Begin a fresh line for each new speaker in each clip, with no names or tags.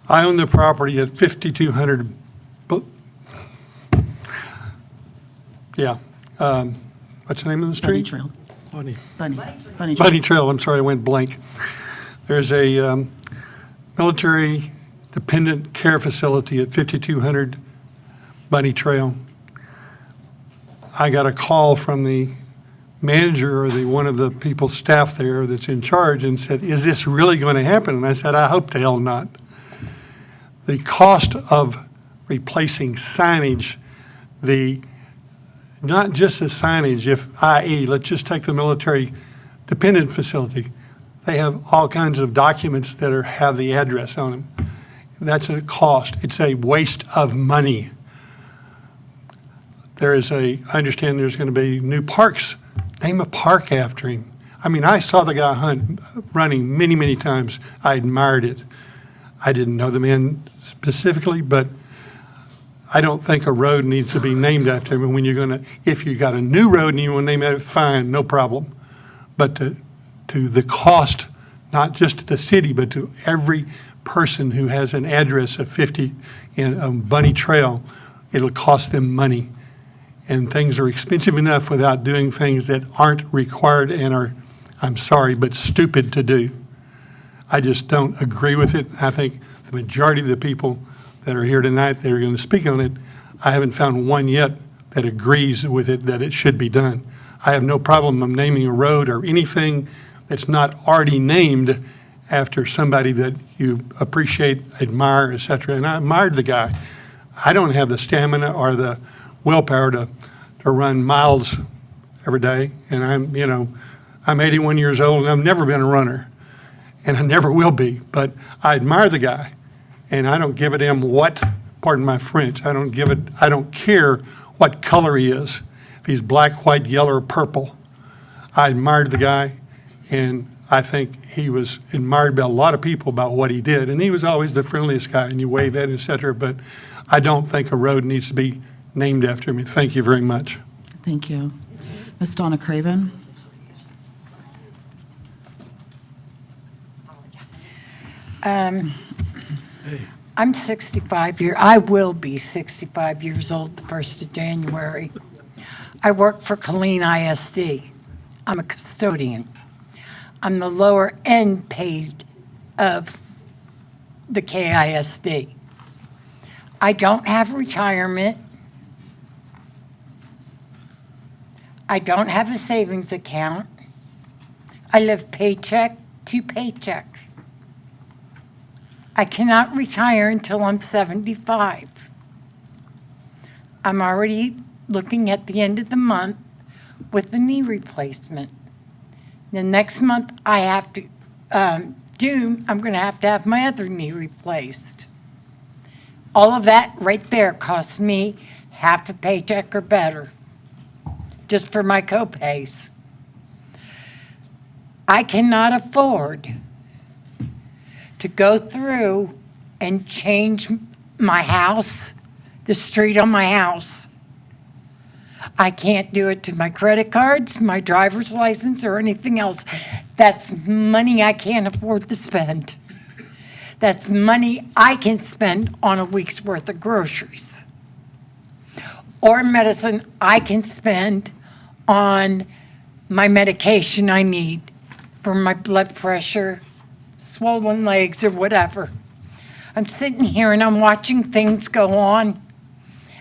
I own the property at 5200, yeah. What's the name of the
Bunny
street?
Trail.
Bunny.
Bunny Trail.
Bunny Trail, I'm sorry, I went blank. There's a military dependent care facility at 5200 Bunny Trail. I got a call from the manager or one of the people, staff there that's in charge, and said, is this really going to happen? And I said, I hope the hell not. The cost of replacing signage, not just the signage, i.e., let's just take the military dependent facility. They have all kinds of documents that have the address on them. That's a cost. It's a waste of money. I understand there's going to be new parks. Name a park after him. I mean, I saw the guy running many, many times. I admired it. I didn't know the man specifically, but I don't think a road needs to be named after him. And if you got a new road and you want to name it, fine, no problem. But to the cost, not just to the city, but to every person who has an address of 50 in Bunny Trail, it'll cost them money. And things are expensive enough without doing things that aren't required and are, I'm sorry, but stupid to do. I just don't agree with it. I think the majority of the people that are here tonight that are going to speak on it, I haven't found one yet that agrees with it, that it should be done. I have no problem of naming a road or anything that's not already named after somebody that you appreciate, admire, et cetera. And I admired the guy. I don't have the stamina or the willpower to run miles every day. And I'm 81 years old and I've never been a runner. And I never will be. But I admire the guy. And I don't give a damn pardon my French, I don't care what color he is. If he's black, white, yellow, or purple. I admired the guy, and I think he was admired by a lot of people about what he did. And he was always the friendliest guy, and you wave at him, et cetera. But I don't think a road needs to be named after him. Thank you very much.
Thank you. Ms. Donna Craven.
I'm 65 I will be 65 years old the 1st of January. I work for Killeen ISD. I'm a custodian. I'm the lower end paid of the KISD. I don't have retirement. I don't have a savings account. I live paycheck to paycheck. I cannot retire until I'm 75. I'm already looking at the end of the month with the knee replacement. The next month I have to, June, I'm going to have my other knee replaced. All of that right there costs me half a paycheck or better, just for my co-pays. I cannot afford to go through and change my house, the street on my house. I can't do it to my credit cards, my driver's license, or anything else. That's money I can't afford to spend. That's money I can spend on a week's worth of groceries. Or medicine I can spend on my medication I need for my blood pressure, swollen legs, or whatever. I'm sitting here and I'm watching things go on,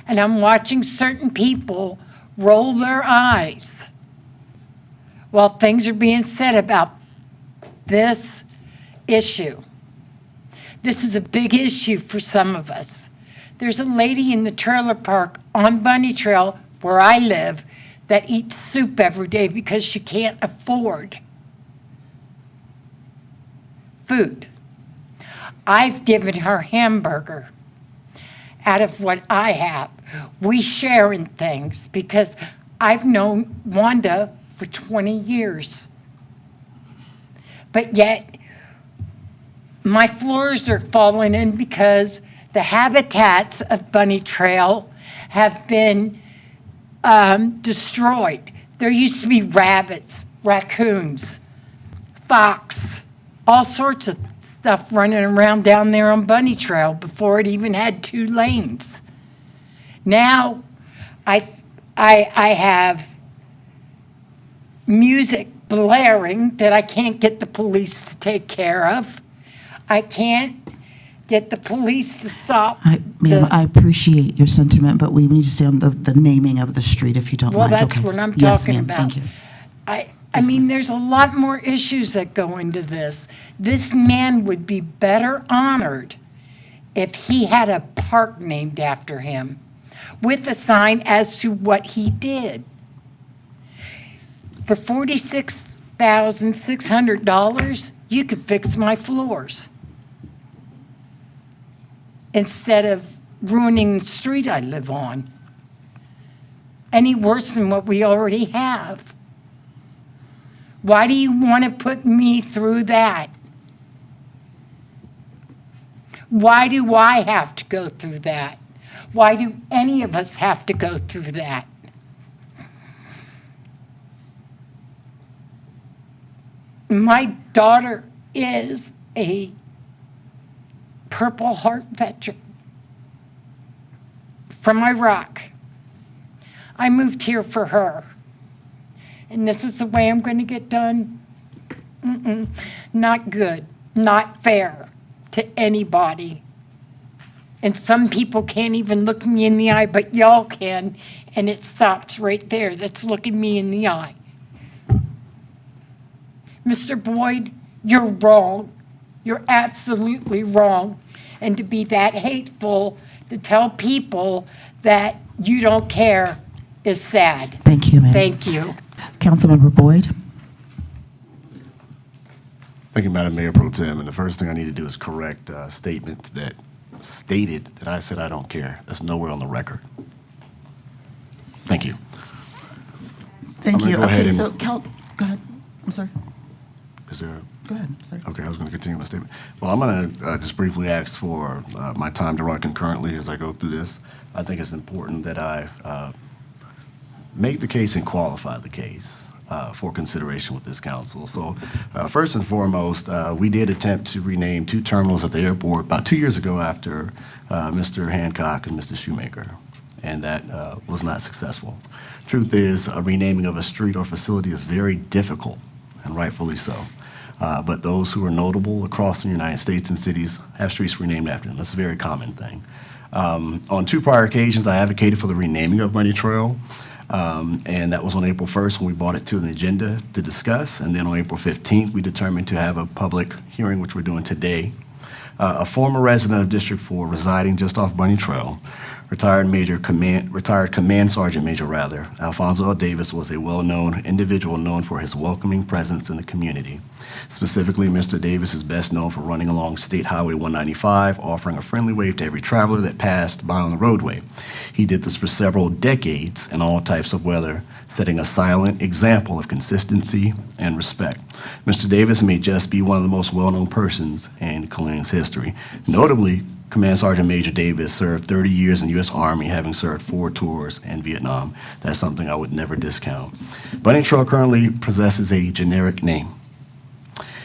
and I'm watching certain people roll their eyes while things are being said about this issue. This is a big issue for some of us. There's a lady in the trailer park on Bunny Trail where I live that eats soup every day because she can't afford food. I've given her hamburger out of what I have. We share in things because I've known Wanda for 20 years. But yet, my floors are falling in because the habitats of Bunny Trail have been destroyed. There used to be rabbits, raccoons, fox, all sorts of stuff running around down there on Bunny Trail before it even had 2 lanes. Now, I have music blaring that I can't get the police to take care of. I can't get the police to stop.
Ma'am, I appreciate your sentiment, but we need to stay on the naming of the street, if you don't
Well,
mind.
that's
Okay.
what I'm
Yes,
talking
ma'am.
about.
Thank you.
I mean, there's a lot more issues that go into this. This man would be better honored if he had a park named after him with a sign as to what he did. For $46,600, you could fix my floors instead of ruining the street I live on. Any worse than what we already have. Why do you want to put me through that? Why do I have to go through that? Why do any of us have to go through that? My daughter is a Purple Heart veteran from Iraq. I moved here for her. And this is the way I'm going to get done? Not good, not fair to anybody. And some people can't even look me in the eye, but y'all can, and it stops right there. That's looking me in the eye. Mr. Boyd, you're wrong. You're absolutely wrong. And to be that hateful to tell people that you don't care is sad.
Thank you, ma'am.
Thank you.
Councilmember Boyd?
Thank you, Madam Mayor Pro Tem. And the first thing I need to do is correct a statement that stated that I said I don't care. That's nowhere on the record. Thank you.
Thank
gonna
you.
go ahead
Okay,
and-
so, go ahead. I'm sorry.
Is there?
Go ahead. Sorry.
Okay, I was going to continue my statement. Well, I'm going to just briefly ask for my time to run concurrently as I go through this. I think it's important that I make the case and qualify the case for consideration with this council. So first and foremost, we did attempt to rename 2 terminals at the airport about 2 years ago after Mr. Hancock and Mr. Shoemaker, and that was not successful. Truth is, a renaming of a street or facility is very difficult, and rightfully so. But those who are notable across the United States and cities have streets renamed after them. That's a very common thing. On 2 prior occasions, I advocated for the renaming of Bunny Trail, and that was on April 1st when we brought it to the agenda to discuss, and then on April 15th, we determined to have a public hearing, which we're doing today. A former resident of District 4 residing just off Bunny Trail, retired Command Sergeant Major Alfonso L. Davis was a well-known individual known for his welcoming presence in the community. Specifically, Mr. Davis is best known for running along State Highway 195, offering a friendly wave to every traveler that passed by on the roadway. He did this for several decades in all types of weather, setting a silent example of consistency and respect. Mr. Davis may just be one of the most well-known persons in Killeen's history. Notably, Command Sergeant Major Davis served 30 years in the U.S. Army, having served 4 tours in Vietnam. That's something I would never discount. Bunny Trail currently possesses a generic name.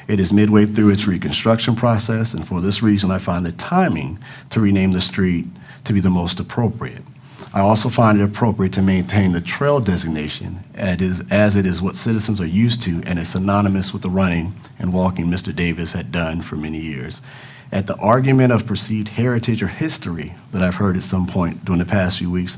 It is midway through its reconstruction process, and for this reason, I find the timing to rename the street to be the most appropriate. I also find it appropriate to maintain the trail designation as it is what citizens are used to and is synonymous with the running and walking Mr. Davis had done for many years. At the argument of perceived heritage or history that I've heard at some point during the past few weeks,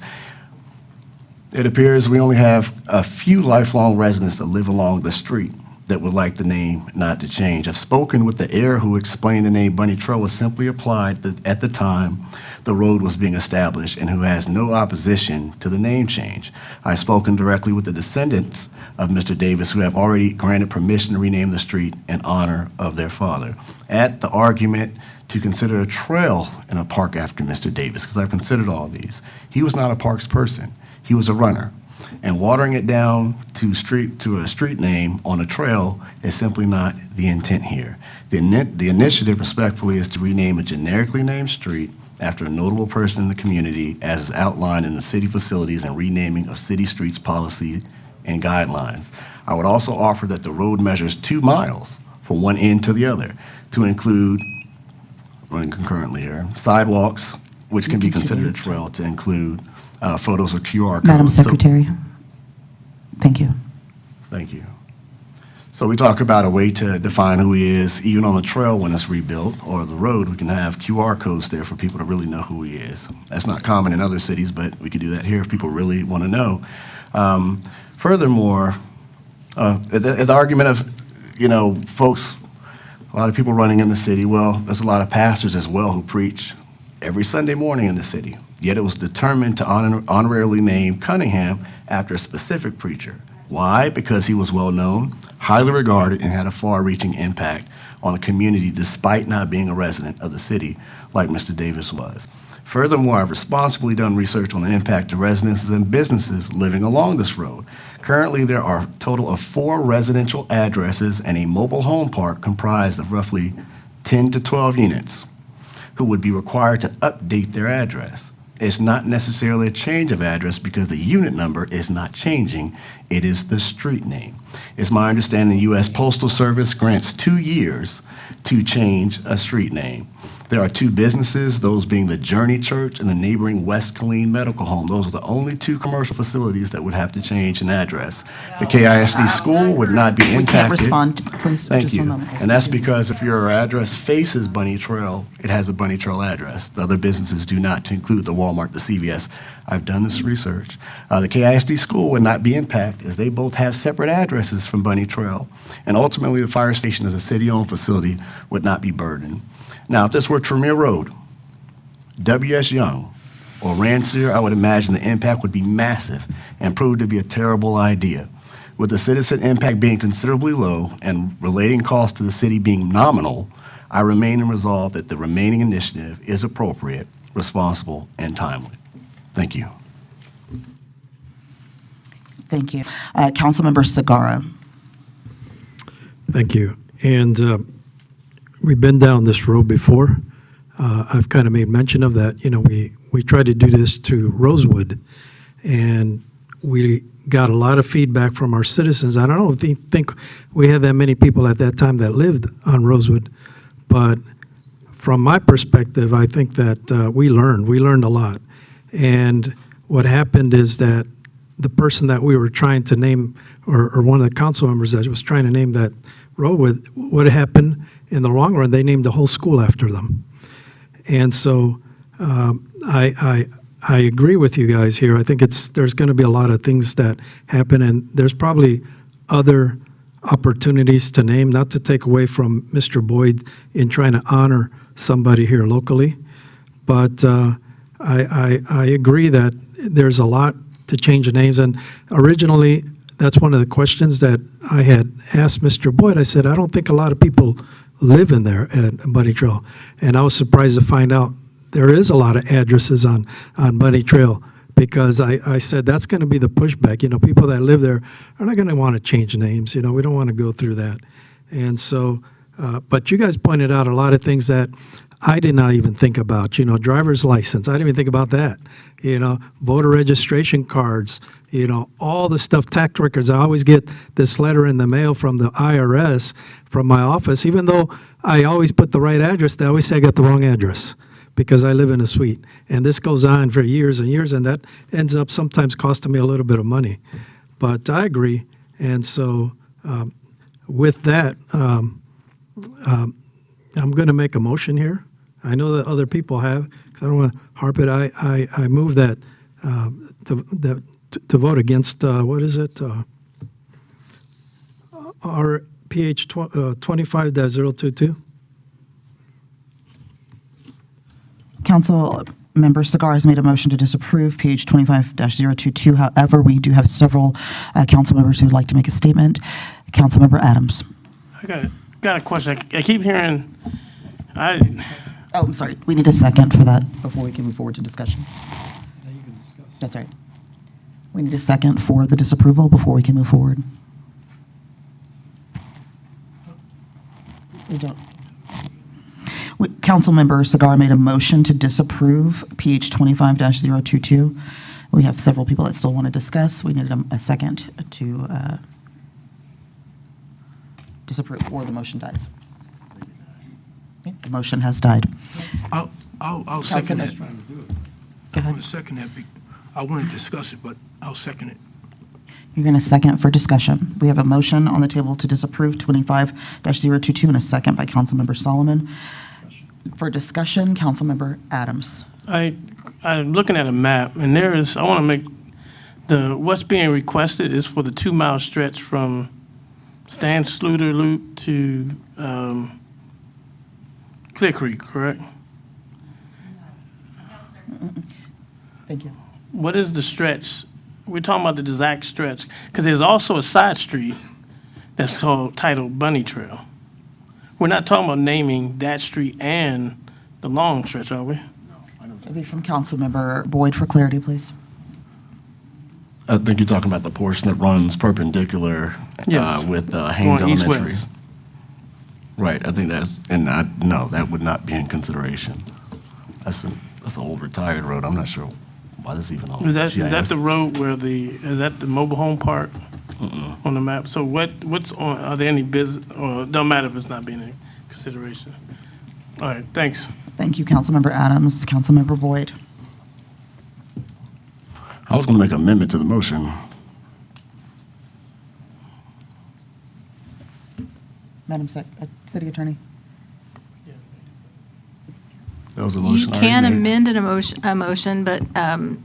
it appears we only have a few lifelong residents that live along the street that would like the name not to change. I've spoken with the heir who explained the name Bunny Trail was simply applied at the time the road was being established and who has no opposition to the name change. I've spoken directly with the descendants of Mr. Davis who have already granted permission to rename the street in honor of their father. At the argument to consider a trail in a park after Mr. Davis, because I've considered all these, he was not a parks person. He was a runner. And watering it down to a street name on a trail is simply not the intent here. The initiative, respectfully, is to rename a generically named street after a notable person in the community as is outlined in the city facilities and renaming of city streets policy and guidelines. I would also offer that the road measures 2 miles from one end to the other to include running concurrently here. Sidewalks, which can be
You
considered a
continue.
trail to include photos of QR codes.
Madam
So-
Secretary. Thank you.
Thank you. So we talk about a way to define who he is, even on the trail when it's rebuilt, or the road, we can have QR codes there for people to really know who he is. That's not common in other cities, but we could do that here if people really want to know. Furthermore, the argument of, folks, a lot of people running in the city, well, there's a lot of pastors as well who preach every Sunday morning in the city. Yet it was determined to honorarily name Cunningham after a specific preacher. Why? Because he was well-known, highly regarded, and had a far-reaching impact on the community despite not being a resident of the city like Mr. Davis was. Furthermore, I've responsibly done research on the impact of residences and businesses living along this road. Currently, there are a total of 4 residential addresses and a mobile home park comprised of roughly 10 to 12 units who would be required to update their address. It's not necessarily a change of address because the unit number is not changing. It is the street name. It's my understanding the U.S. Postal Service grants 2 years to change a street name. There are 2 businesses, those being the Journey Church and the neighboring West Killeen Medical Home. Those are the only 2 commercial facilities that would have to change an address. The KISD school would not be impacted.
We can't respond, please,
Thank
just
you.
one moment.
And that's because if your address faces Bunny Trail, it has a Bunny Trail address. The other businesses do not, to include the Walmart, the CVS. I've done this research. The KISD school would not be impacted as they both have separate addresses from Bunny Trail. And ultimately, the fire station as a city-owned facility would not be burdened. Now, if this were Tremere Road, W.S. Young, or Rancier, I would imagine the impact would be massive and prove to be a terrible idea. With the citizen impact being considerably low and relating costs to the city being nominal, I remain in resolve that the remaining initiative is appropriate, responsible, and timely. Thank you.
Thank you. Councilmember Sagara.
Thank you. And we've been down this road before. I've kind of made mention of that. We tried to do this to Rosewood, and we got a lot of feedback from our citizens. I don't know if you think we had that many people at that time that lived on Rosewood, but from my perspective, I think that we learned a lot. And what happened is that the person that we were trying to name, or one of the council members that was trying to name that road with, what happened in the long run, they named the whole school after them. And so I agree with you guys here. I think there's going to be a lot of things that happen, and there's probably other opportunities to name, not to take away from Mr. Boyd in trying to honor somebody here locally. But I agree that there's a lot to change the names. And originally, that's one of the questions that I had asked Mr. Boyd. I said, I don't think a lot of people live in there at Bunny Trail. And I was surprised to find out there is a lot of addresses on Bunny Trail, because I said that's going to be the pushback. People that live there are not going to want to change names. We don't want to go through that. And so, but you guys pointed out a lot of things that I did not even think about. Driver's license. I didn't even think about that. Voter registration cards, all the stuff, tax records. I always get this letter in the mail from the IRS, from my office, even though I always put the right address, they always say I got the wrong address because I live in a suite. And this goes on for years and years, and that ends up sometimes costing me a little bit of money. But I agree. And so with that, I'm going to make a motion here. I know that other people have, because I don't want to harp it. I move that to vote against, what is it? Our PH 25-022.
Councilmember Cigar has made a motion to disapprove PH 25-022. However, we do have several council members who would like to make a statement. Councilmember Adams.
I got a question. I keep hearing,
Oh, I'm sorry. We need a second for that before we can move forward to discussion. That's right. We need a second for the disapproval before we can move forward. We don't. Councilmember Cigar made a motion to disapprove PH 25-022. We have several people that still want to discuss. We need a second to disapprove, or the motion dies. Okay, the motion has died.
I'll second that.
Councilman-
I want to second that. I want to discuss it, but I'll second it.
You're going to second for discussion. We have a motion on the table to disapprove 25-022 and a second by Councilmember Solomon. For discussion, Councilmember Adams.
I'm looking at a map, and I want to make, what's being requested is for the 2-mile stretch from Stan Sluter Loop to Clear Creek, correct?
Thank you.
What is the stretch? We're talking about the exact stretch, because there's also a side street that's titled Bunny Trail. We're not talking about naming that street and the long stretch, are we?
Maybe from Councilmember Boyd for clarity, please.
I think you're talking about the portion that runs perpendicular
Yes.
with Haynes
Going
Elementary.
east-west.
Right, I think no, that would not be in consideration. That's an old retired road. I'm not sure why this even on.
Is that
GIS.
the road where is that the mobile home park on the map? So what's on, are there any business, or it don't matter if it's not being in consideration? All right, thanks.
Thank you, Councilmember Adams. Councilmember Boyd.
I was going to make an amendment to the motion.
Madam City Attorney.
That was a
You
motion I already
can
made.
amend a motion, but and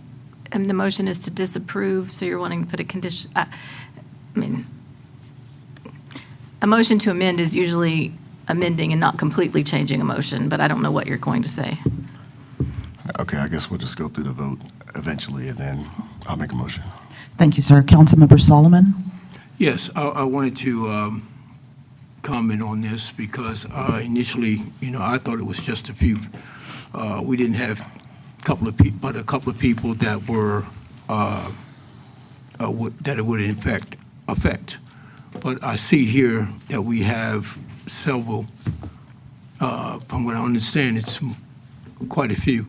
the motion is to disapprove, so you're wanting to put a condition, I mean, a motion to amend is usually amending and not completely changing a motion, but I don't know what you're going to say.
Okay, I guess we'll just go through the vote eventually, and then I'll make a motion.
Thank you, sir. Councilmember Solomon.
Yes, I wanted to comment on this because initially, I thought it was just a few. We didn't have a couple of people, but a couple of people that were, that it would in fact affect. But I see here that we have several, from what I understand, it's quite a few.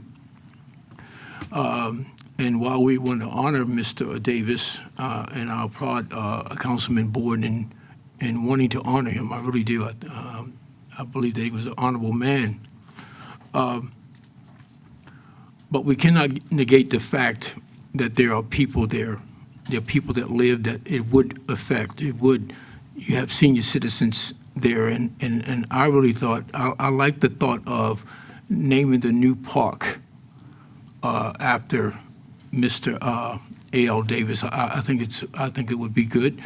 And while we want to honor Mr. Davis, and I applaud Councilman Boyd in wanting to honor him, I really do. I believe that he was an honorable man. But we cannot negate the fact that there are people there. There are people that live that it would affect. It would. You have senior citizens there, and I really thought I like the thought of naming the new park after Mr. A.L. Davis. I think it would be good.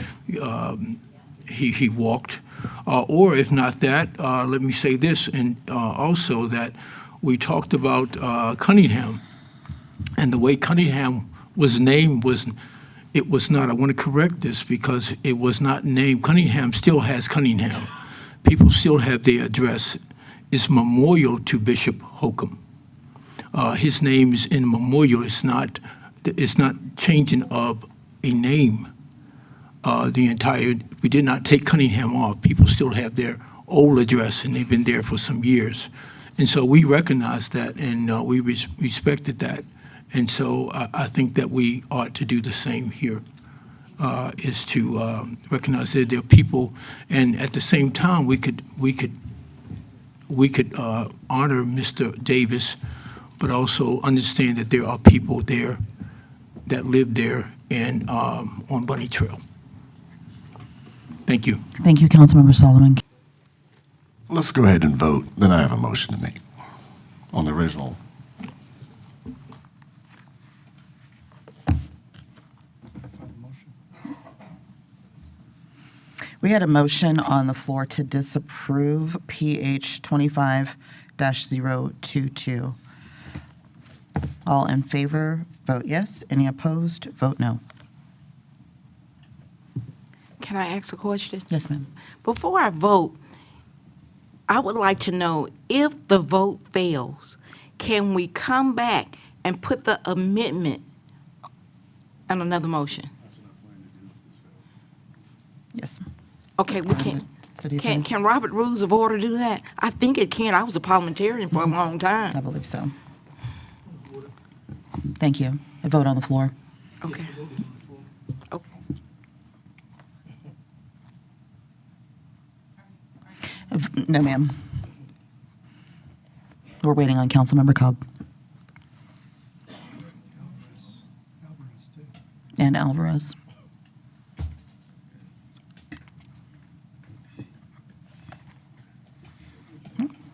He walked, or if not that, let me say this, and also that we talked about Cunningham, and the way Cunningham was named it was not. I want to correct this because it was not named. Cunningham still has Cunningham. People still have their address. It's memorial to Bishop Holcomb. His name is in memorial. It's not changing of a name. We did not take Cunningham off. People still have their old address, and they've been there for some years. And so we recognized that, and we respected that. And so I think that we ought to do the same here, is to recognize that there are people, and at the same time, we could honor Mr. Davis, but also understand that there are people there that live there and on Bunny Trail. Thank you.
Thank you, Councilmember Solomon.
Let's go ahead and vote. Then I have a motion to make on the original.
We had a motion on the floor to disapprove PH 25-022. All in favor, vote yes. Any opposed, vote no.
Can I ask a question?
Yes, ma'am.
Before I vote, I would like to know if the vote fails, can we come back and put the amendment on another motion?
Yes.
Okay, we can.
City Attorney?
Can Robert Rules of Order do that? I think it can. I was a parliamentarian for a long
I
time.
believe so. Thank you. A vote on the floor.
Okay. Okay.
No, ma'am. We're waiting on Councilmember Cobb. And Alvarez.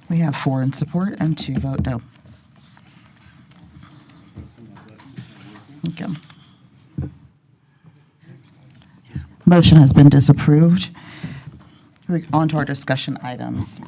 We have 4 in support and 2 vote no. Okay. Motion has been disapproved. On to our discussion items.